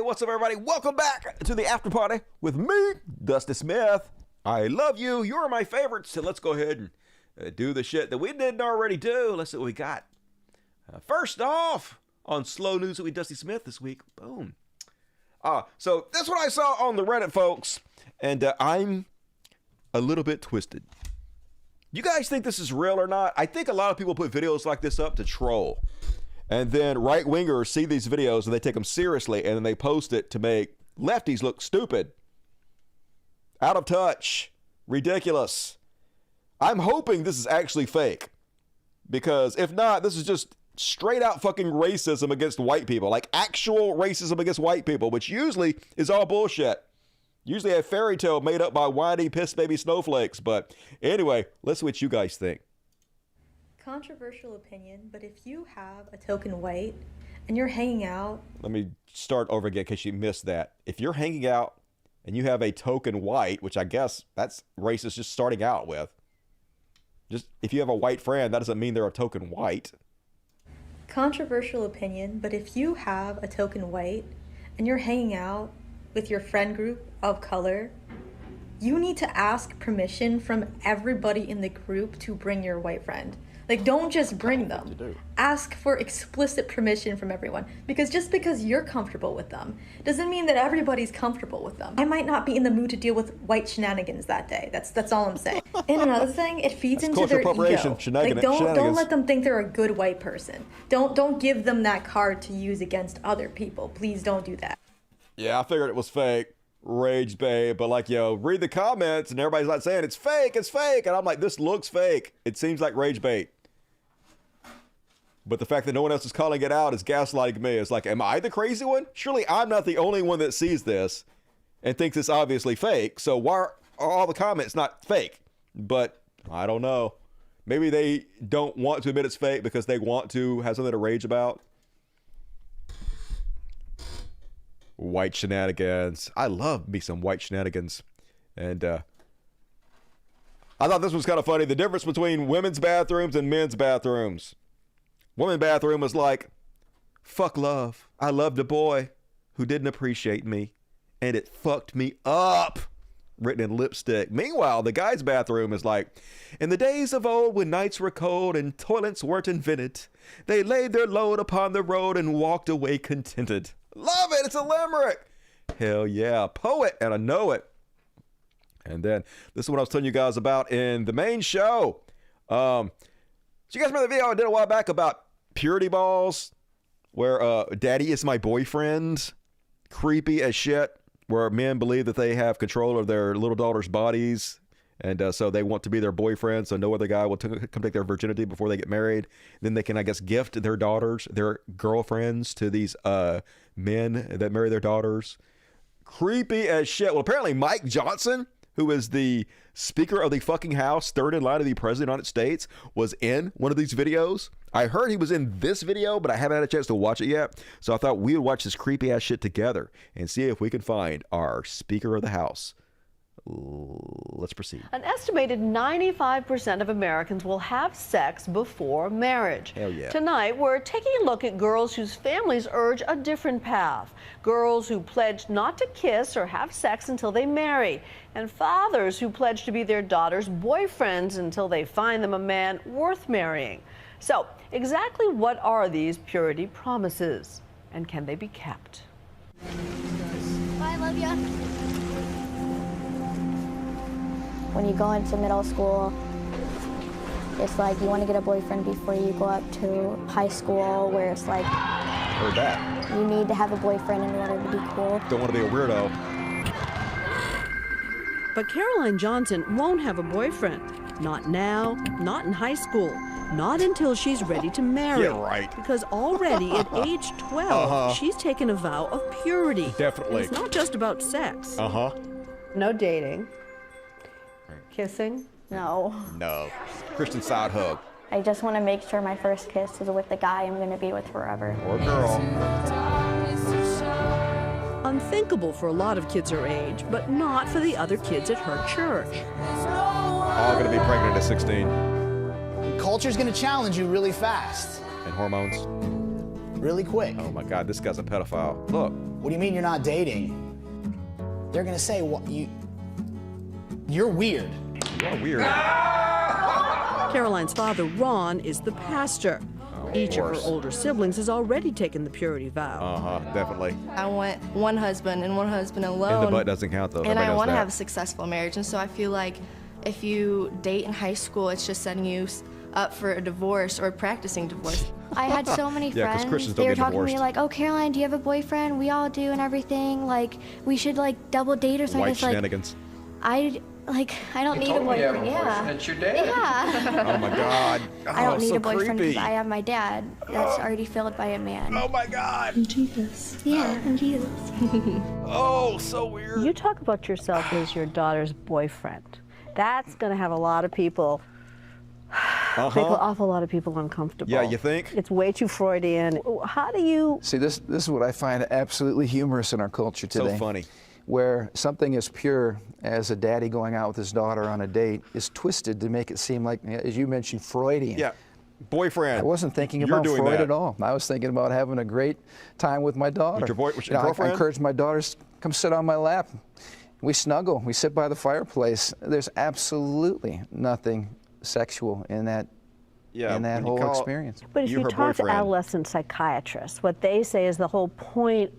what's up, everybody? Welcome back to the after party with me, Dusty Smith. I love you. You're my favorites. So let's go ahead and do the shit that we didn't already do. Let's see what we got. First off, on Slow News with Dusty Smith this week. Boom. So that's what I saw on the Reddit, folks. And I'm a little bit twisted. You guys think this is real or not? I think a lot of people put videos like this up to troll. And then right-wingers see these videos and they take them seriously, and then they post it to make lefties look stupid, out of touch, ridiculous. I'm hoping this is actually fake, because if not, this is just straight out fucking racism against white people, like actual racism against white people, which usually is all bullshit. Usually a fairy tale made up by whiny piss baby snowflakes. But anyway, let's see what you guys think. Controversial opinion, but if you have a token white and you're hanging out... Let me start over again in case you missed that. If you're hanging out and you have a token white, which I guess that's racist just starting out with. Just if you have a white friend, that doesn't mean they're a token white. Controversial opinion, but if you have a token white and you're hanging out with your friend group of color, you need to ask permission from everybody in the group to bring your white friend. Like, don't just bring them. Ask for explicit permission from everyone. Because just because you're comfortable with them doesn't mean that everybody's comfortable with them. I might not be in the mood to deal with white shenanigans that day. That's all I'm saying. And another thing, it feeds into their ego. Like, don't let them think they're a good white person. Don't give them that card to use against other people. Please don't do that. Yeah, I figured it was fake. Rage bait, but like, yo, read the comments and everybody's like saying it's fake, and I'm like, this looks fake. It seems like rage bait. But the fact that no one else is calling it out is gaslighting me. It's like, am I the crazy one? Surely I'm not the only one that sees this and thinks it's obviously fake. So why are all the comments not fake? But I don't know. Maybe they don't want to admit it's fake because they want to have something to rage about. White shenanigans. I love me some white shenanigans. And I thought this was kind of funny. The difference between women's bathrooms and men's bathrooms. Women's bathroom was like, fuck love. I loved a boy who didn't appreciate me, and it fucked me up. Written in lipstick. Meanwhile, the guy's bathroom is like, in the days of old when nights were cold and toilets weren't invented, they laid their load upon the road and walked away contented. Love it. It's a limerick. Hell yeah. Poet, and I know it. And then this is what I was telling you guys about in the main show. So you guys remember the video I did a while back about purity balls, where daddy is my boyfriend? Creepy as shit, where men believe that they have control of their little daughter's bodies. And so they want to be their boyfriend, so no other guy will come take their virginity before they get married. Then they can, I guess, gift their daughters, their girlfriends, to these men that marry their daughters. Creepy as shit. Well, apparently Mike Johnson, who is the Speaker of the fucking House, third in line of the President of the United States, was in one of these videos. I heard he was in this video, but I haven't had a chance to watch it yet. So I thought we would watch this creepy ass shit together and see if we can find our Speaker of the House. Let's proceed. An estimated 95% of Americans will have sex before marriage. Hell yeah. Tonight, we're taking a look at girls whose families urge a different path. Girls who pledge not to kiss or have sex until they marry. And fathers who pledge to be their daughters' boyfriends until they find them a man worth marrying. So, exactly what are these purity promises? And can they be kept? Bye, love ya. When you go into middle school, it's like you want to get a boyfriend before you go up to high school, where it's like, Heard that. you need to have a boyfriend in order to be cool. Don't want to be a weirdo. But Caroline Johnson won't have a boyfriend. Not now, not in high school, not until she's ready to marry. Yeah, right. Because already at age 12, she's taken a vow of purity. Definitely. And it's not just about sex. No dating. Kissing? No. No. Christian side hug. I just want to make sure my first kiss is with the guy I'm going to be with forever. Or girl. Unthinkable for a lot of kids her age, but not for the other kids at her church. All going to be pregnant at 16. Culture's going to challenge you really fast. And hormones. really quick. Oh my God, this guy's a pedophile. Look. What do you mean you're not dating? They're gonna say, well, you're weird. You're weird. Caroline's father, Ron, is the pastor. Each of her older siblings has already taken the purity vow. Definitely. I want one husband and one husband alone. And the butt doesn't count, though. And I want to that. have a successful marriage. And so I feel like if you date in high school, it's just setting you up for a divorce or practicing divorce. I had so many Yeah, 'cause friends. Christians They don't were get talking to me divorced. like, "Oh, Caroline, do you have a boyfriend? We all do, and everything. Like, we should like double date or something." White It's like, shenanigans. I don't need a boyfriend. Yeah. It's your dad. Yeah. Oh my God. Oh, I don't need so a boyfriend creepy. because I have my dad. That's already filled by a man. Oh my God. Jesus. Yeah, and Jesus. Oh, so weird. You talk about yourself as your daughter's boyfriend. That's going to have a lot of people, make an awful lot of people uncomfortable. Yeah, you think? It's way too Freudian. How do you... See, this is what I find absolutely humorous in our culture today. So funny. Where something as pure as a daddy going out with his daughter on a date is twisted to make it seem like, as you mentioned, Freudian. Yeah. Boyfriend. I wasn't thinking You're about doing Freud that. at all. I was thinking about having a great time with my daughter. With your I girlfriend? encourage my daughters to come sit on my lap. We snuggle. We sit by the fireplace. There's absolutely nothing sexual in that Yeah, in that when you whole call- experience. But if You're you her talk to boyfriend. adolescent psychiatrists, what they say is the whole point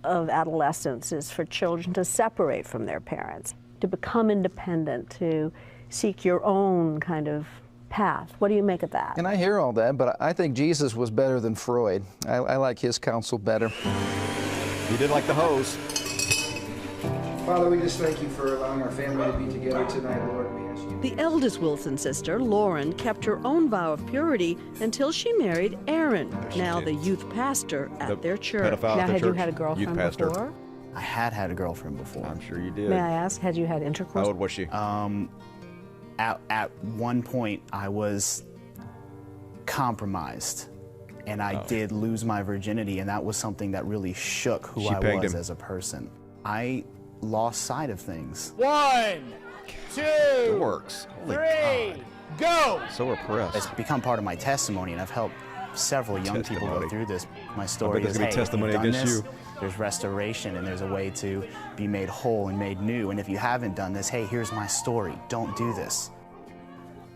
of adolescence is for children to separate from their parents, to become independent, to seek your own kind of path. What do you make of that? And I hear all that, but I think Jesus was better than Freud. I like his counsel better. He did like the hose. Father, we just thank you for allowing our family to be together tonight, Lord. We ask you. The eldest Wilson sister, Lauren, kept her own vow of purity until she married Aaron, now the youth pastor at The their church. pedophile Now, at the had you church. had a Youth girlfriend pastor. before? I had a girlfriend before. I'm sure you did. May I ask, had you had intercourse? How old was she? At one point, I was compromised, and I did lose my virginity, and that was something that really shook who She I pegged was him. as a person. I lost sight of things. 1, 2, Dorks. Holy 3, go! God. So repressed. It's become part of my testimony, and I've helped several young people go Testimony. through this. My story there's is, gonna be hey, testimony if you've done against this, you. there's restoration, and there's a way to be made whole and made new. And if you haven't done this, hey, here's my story. Don't do this.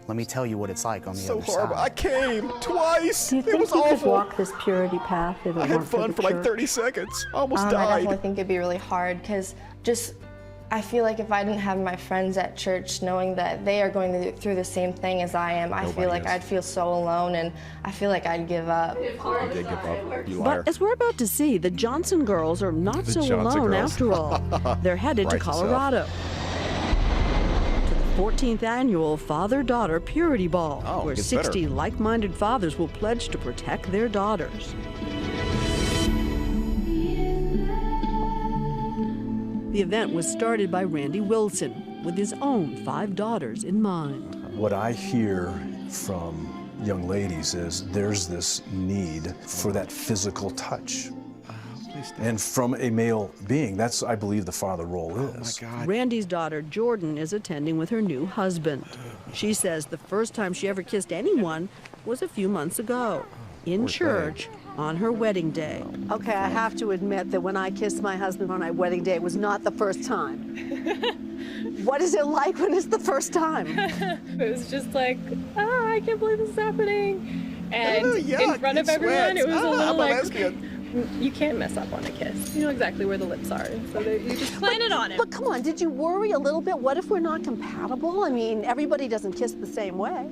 Let me tell you what it's like on the So other horrible. I side. came twice. Do you It think was you could awful. walk this purity path if it I had weren't for fun the for like church? 30 seconds. I almost I died. definitely think it'd be really hard because I feel like if I didn't have my friends at church knowing that they are going through the same thing as I am, I Nobody feel like is. I'd feel so alone and I feel like I'd give up. You did give up, you liar. But as we're about to see, the Johnson girls are not The so Johnson alone girls. after all. They're headed to Brace yourself. Colorado. To the 14th annual Father-Daughter Purity Ball, Oh, where gets 60 better. like-minded fathers will pledge to protect their daughters. The event was started by Randy Wilson with his own 5 daughters in mind. What I hear from young ladies is there's this need for that physical touch. And from a male being, that's, I believe, the father role is. Oh my God. Randy's daughter, Jordan, is attending with her new husband. She says the first time she ever kissed anyone was a few months ago, in Poor church, on her wedding day. Okay, I have to admit that when I kissed my husband on my wedding day, it was not the first time. What is it like when it's the first time? It was just like, oh, I can't believe this is happening. And yuck, in front of it everyone, it was sweats. a little I'm a like, lesbian. you can't mess up on a kiss. You know exactly where the lips are, so you just plan it on it. But come on, did you worry a little bit? What if we're not compatible? I mean, everybody doesn't kiss the same way.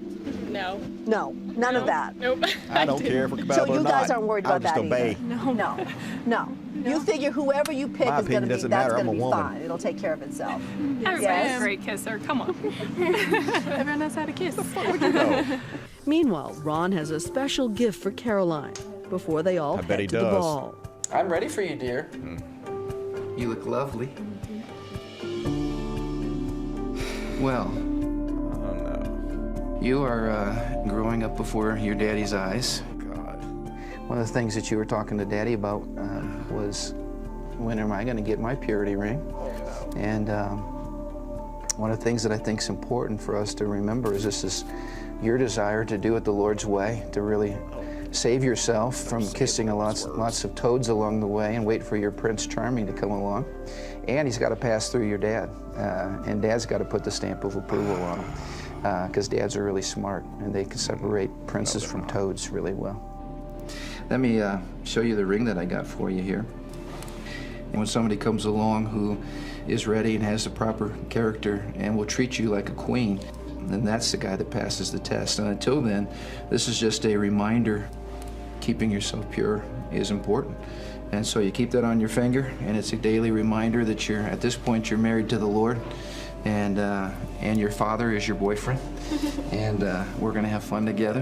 No. No, none of that. Nope. I don't care if we're So compatible or you not. guys aren't worried I'll about just that obey. either? No. You figure whoever you pick My is going opinion to be, doesn't that's matter. going to I'm be a woman. fine. It'll take care of itself. Everybody's Yes. a great kisser. Come on. Everyone knows how to kiss. Meanwhile, Ron has a special gift for Caroline before they all I bet he head to the does. ball. I'm ready for you, dear. You look lovely. Well, Oh no. you are growing up before your daddy's eyes. God. One of the things that you were talking to Daddy about was, when am I going to get my purity ring? And one of the things that I think is important for us to remember is this is your desire to do it the Lord's way, to really save yourself from kissing lots of toads along the way and wait for your Prince Charming to come along. And he's got to pass through your dad. And dad's got to put the stamp of approval on him. Because dads are really smart and they can separate princes from toads really well. Let me show you the ring that I got for you here. And when somebody comes along who is ready and has the proper character and will treat you like a queen, then that's the guy that passes the test. And until then, this is just a reminder. Keeping yourself pure is important. And so you keep that on your finger, and it's a daily reminder that you're, at this point, you're married to the Lord, and your father is your boyfriend. And we're gonna have fun together.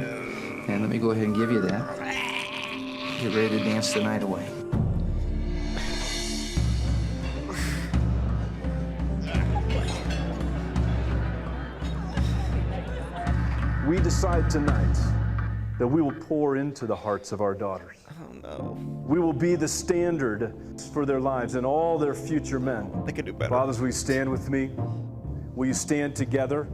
And let me go ahead and give you that. Get ready to dance the night away. We decide tonight that we will pour into the hearts of our daughters. Oh, no. We will be the standard for their lives and all their future men. They could do better. Fathers, will you stand with me? Will you stand together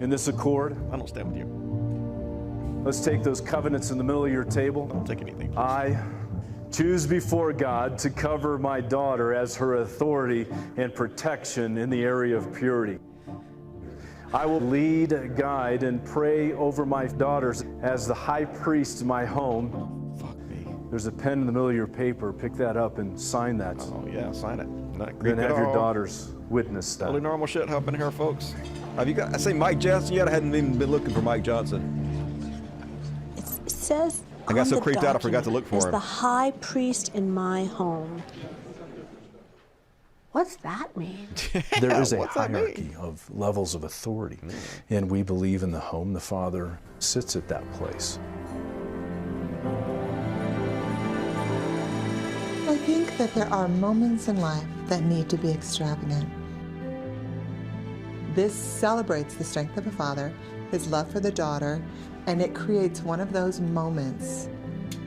in this accord? I don't stand with you. Let's take those covenants in the middle of your table. I don't take anything. I choose before God to cover my daughter as her authority and protection in the area of purity. I will lead, guide, and pray over my daughters as the high priest in my home. Fuck me. There's a pen in the middle of your paper. Pick that up and sign that. Oh, yeah, sign it. Not Then creepy at have your all. daughters witness that. Totally normal shit happening here, folks. Have you got, I say Mike Johnson yet? I hadn't even been looking for Mike Johnson. It says I got on so the creeped out I forgot to look for document, him. "As the high priest in my home." What's that mean? There is a What's that mean? hierarchy of levels of authority, and we believe in the home the father sits at that place. I think that there are moments in life that need to be extravagant. This celebrates the strength of a father, his love for the daughter, and it creates one of those moments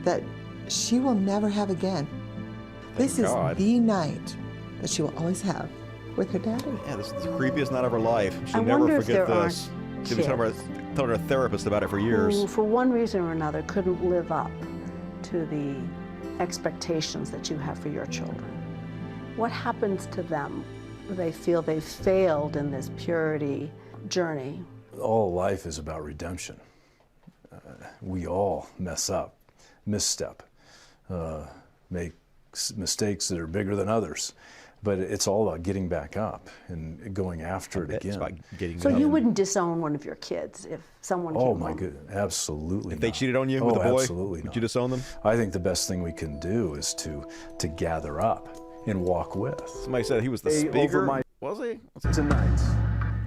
that she will never have again. This is God. the night that she will always have with her daddy. Yeah, this is the creepiest night of her life. She'll I never wonder if forget there this. aren't She'll be telling her therapist about it for years. who, for one reason or another, couldn't live up to the expectations that you have for your children. What happens to them? They feel they've failed in this purity journey. All life is about redemption. We all mess up, misstep, make mistakes that are bigger than others. But it's all about getting back up and going after it again. It's about getting So up. you wouldn't disown one of your kids if someone came Oh my home? goodness, absolutely. If they not. cheated on you Oh, with a boy, absolutely would not. you disown them? I think the best thing we can do is to gather up and walk with. Somebody said he was the Hey, speaker. over my- Was he? Tonight,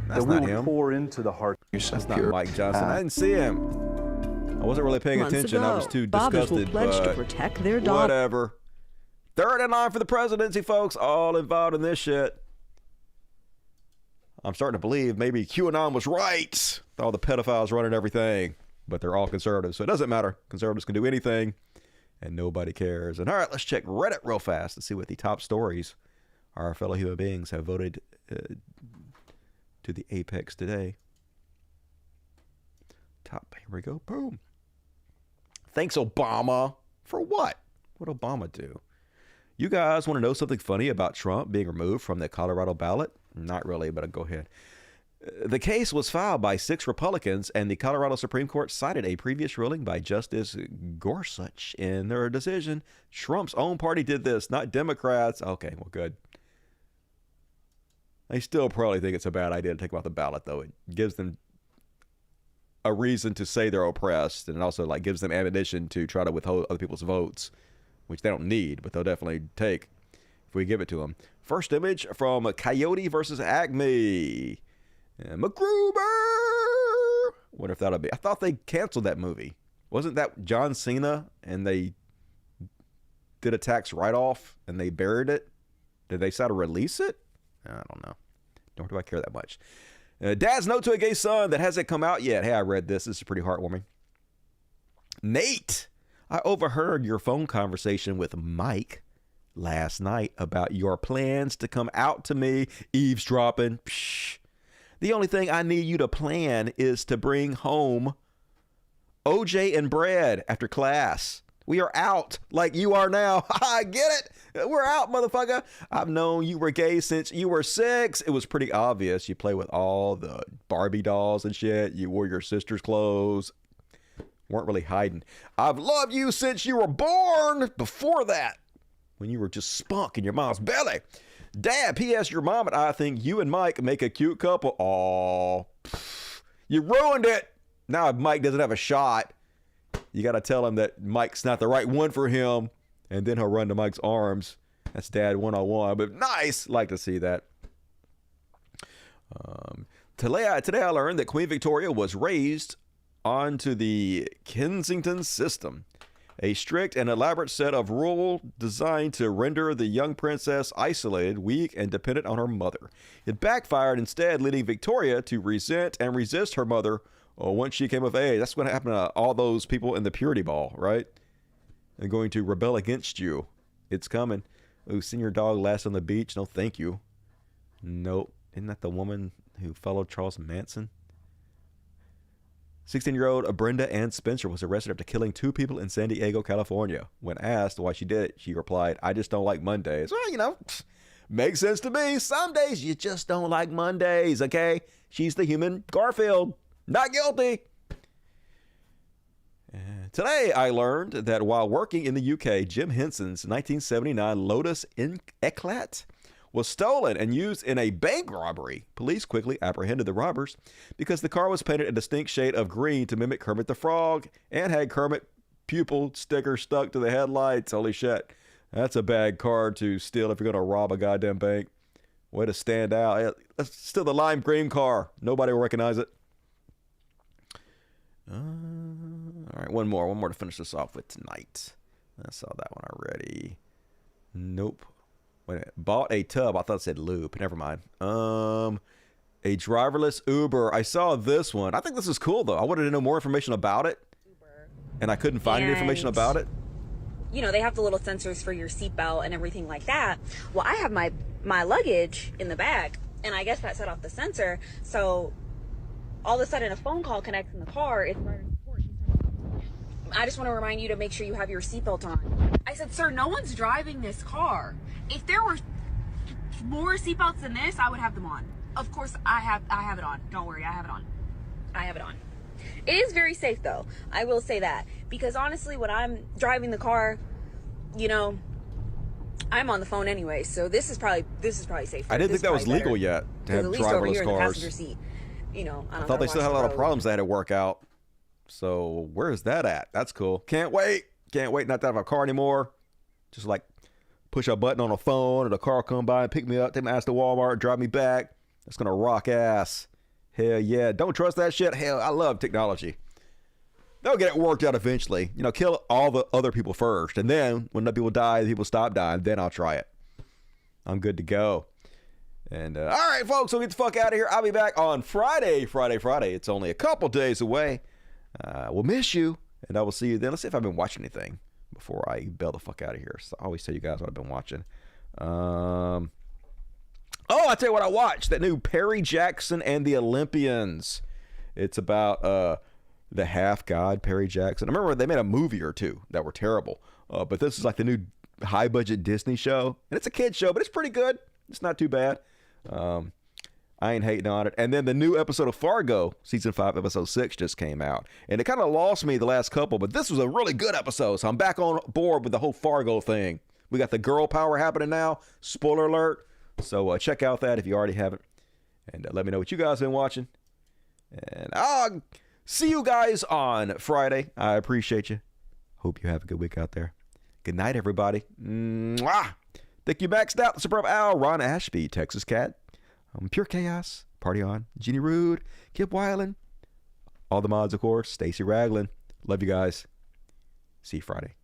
That's that we not will him. pour into the heart. That's not Mike Johnson. I didn't see him. I wasn't really paying Months attention. I ago, was too fathers will disgusted. pledge to But protect their daughter. whatever. Third in line for the presidency, folks. All involved in this shit. I'm starting to believe maybe QAnon was right. All the pedophiles running everything. But they're all conservatives, so it doesn't matter. Conservatives can do anything, and nobody cares. And all right, let's check Reddit real fast to see what the top stories our fellow human beings have voted to the apex today. Top, here we go. Boom. Thanks, Obama. For what? What'd Obama do? You guys want to know something funny about Trump being removed from the Colorado ballot? Not really, but I'll go ahead. The case was filed by 6 Republicans, and the Colorado Supreme Court cited a previous ruling by Justice Gorsuch in their decision. Trump's own party did this, not Democrats. Okay, well, good. I still probably think it's a bad idea to take them off the ballot, though. It gives them a reason to say they're oppressed, and it also gives them ammunition to try to withhold other people's votes, which they don't need, but they'll definitely take if we give it to them. First image from Coyote versus Acme. And MacGruber. Wonder if that'll be. I thought they canceled that movie. Wasn't that John Cena and they did a tax write-off and they buried it? Did they decide to release it? I don't know. Nor do I care that much. Dad's note to a gay son that hasn't come out yet. Hey, I read this. This is pretty heartwarming. Nate, I overheard your phone conversation with Mike last night about your plans to come out to me. Eavesdropping. Psh. The only thing I need you to plan is to bring home OJ and bread after class. We are out like you are now. I get it. We're out, motherfucker. I've known you were gay since you were 6. It was pretty obvious. You play with all the Barbie dolls and shit. You wore your sister's clothes. Weren't really hiding. I've loved you since you were born. Before that, when you were just spunk in your mom's belly. Dad, P.S. Your mom and I think you and Mike make a cute couple. Aw. You ruined it. Now Mike doesn't have a shot. You got to tell him that Mike's not the right one for him, and then he'll run to Mike's arms. That's Dad one-on-one, but nice. Like to see that. Today I learned that Queen Victoria was raised onto the Kensington system, a strict and elaborate set of rules designed to render the young princess isolated, weak, and dependent on her mother. It backfired, instead leading Victoria to resent and resist her mother once she came of age. That's what happened to all those people in the purity ball, right? They're going to rebel against you. It's coming. Ooh, seen your dog last on the beach? No, thank you. Nope. Isn't that the woman who followed Charles Manson? 16-year-old Brenda Ann Spencer was arrested after killing 2 people in San Diego, California. When asked why she did it, she replied, "I just don't like Mondays." Well, makes sense to me. Some days you just don't like Mondays, okay? She's the human Garfield. Not guilty. Today, I learned that while working in the UK, Jim Henson's 1979 Lotus Eclat was stolen and used in a bank robbery. Police quickly apprehended the robbers because the car was painted a distinct shade of green to mimic Kermit the Frog and had Kermit pupil sticker stuck to the headlights. Holy shit. That's a bad car to steal if you're going to rob a goddamn bank. Way to stand out. That's still the lime green car. Nobody will recognize it. All right, one more to finish this off with tonight. I saw that one already. Nope. Wait a minute. Bought a tub. I thought it said lube. Never mind. A driverless Uber. I saw this one. I think this is cool though. I wanted to know more information about it, and I couldn't find any information about it. You know, they have the little sensors for your seatbelt and everything like that. Well, I have my luggage in the bag, and I guess that set off the sensor. So all of a sudden a phone call connects in the car. It's right in the porch. I just want to remind you to make sure you have your seatbelt on. I said, sir, no one's driving this car. If there were more seatbelts than this, I would have them on. Of course, I have it on. Don't worry, I have it on. I have it on. It is very safe though. I will say that, because honestly, when I'm driving the car, you know, I'm on the phone anyway, so this is probably safer. I didn't think that was legal yet to have at least over here driverless in the cars. passenger seat, you know, I thought they still had a lot of problems they had to work out. So where is that at? That's cool. Can't wait not to have a car anymore. Just like push a button on a phone and a car come by and pick me up, take my ass to Walmart, drive me back. That's gonna rock ass. Hell yeah. Don't trust that shit. Hell, I love technology. They'll get it worked out eventually. You know, kill all the other people first. And then when the people die, the people stop dying, then I'll try it. I'm good to go. And all right, folks, we'll get the fuck out of here. I'll be back on Friday. It's only a couple days away. We'll miss you, and I will see you then. Let's see if I've been watching anything before I bail the fuck out of here. So I always tell you guys what I've been watching. I'll tell you what I watched. That new Perry Jackson and the Olympians. It's about the half-god Perry Jackson. I remember they made a movie or two that were terrible. But this is like the new high-budget Disney show. And it's a kid's show, but it's pretty good. It's not too bad. I ain't hating on it. And then the new episode of Fargo, season 5, episode 6, just came out. And it kind of lost me the last couple, but this was a really good episode. So I'm back on board with the whole Fargo thing. We got the girl power happening now. Spoiler alert. So check out that if you already haven't. And let me know what you guys have been watching. And I'll see you guys on Friday. I appreciate you. Hope you have a good week out there. Good night, everybody. Mwah! Thank you, Maxed Out, the Superb Al, Ron Ashby, Texas Cat, Pure Chaos, Party On, Jeannie Rude, Kip Weiland, all the mods, of course, Stacy Ragland. Love you guys. See you Friday.